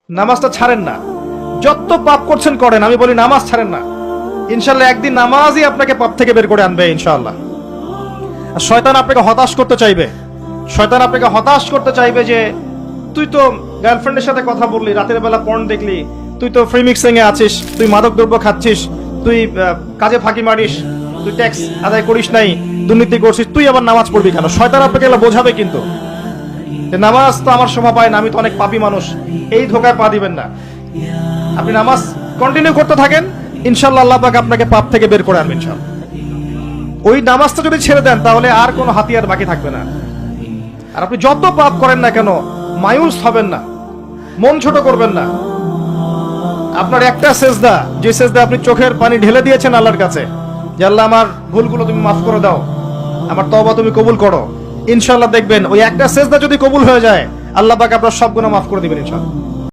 নামাজটা ছাড়েন না, যত পাপ করছেন করেন, আমি বলি নামাজ ছাড়েন না। ইনশাল্লাহ একদিন নামাজই আপনাকে পাপ থেকে বের করে আনবে ইনশাআল্লাহ। আর শয়তান আপনাকে হতাশ করতে চাইবে, শয়তান আপনাকে হতাশ করতে চাইবে যে তুই তো গার্লফ্রেন্ডের সাথে কথা বললি, রাতের বেলা পর্ন দেখলি, তুই তো ফ্রি মিক্সিং এ আছিস, তুই মাদক দ্রব্য খাচ্ছিস, তুই কাজে ফাঁকি মারিস, তুই ট্যাক্স আদায় করিস নাই, দুর্নীতি করছিস, তুই আবার নামাজ পড়বি কেন? শয়তান আপনাকে এগুলো বোঝাবে কিন্তু যে নামাজ তো আমার শোভা পায় না, আমি তো অনেক পাপী মানুষ। এই ধোকায় পা দিবেন না। আপনি নামাজ কন্টিনিউ করতে থাকেন, ইনশাআল্লাহ আল্লাহ পাক আপনাকে পাপ থেকে বের করে আনবেন ইনশাআল্লাহ। ওই নামাজটা যদি ছেড়ে দেন তাহলে আর কোনো হাতিয়ার বাকি থাকবে না। আর আপনি যত পাপ করেন না কেন মায়ুস হবেন না, মন ছোট করবেন না। আপনার একটা সেজদা, যে সেজদা আপনি চোখের পানি ঢেলে দিয়েছেন আল্লাহর কাছে, যে আল্লাহ আমার ভুলগুলো তুমি মাফ করে দাও, আমার তওবা তুমি কবুল করো, ইনশাআল্লাহ দেখবেন ওই একটা সেজদা যদি কবুল হয়ে যায় আল্লাহ পাক আপনার সব গুনাহ মাফ করে দিবেন ইনশাআল্লাহ।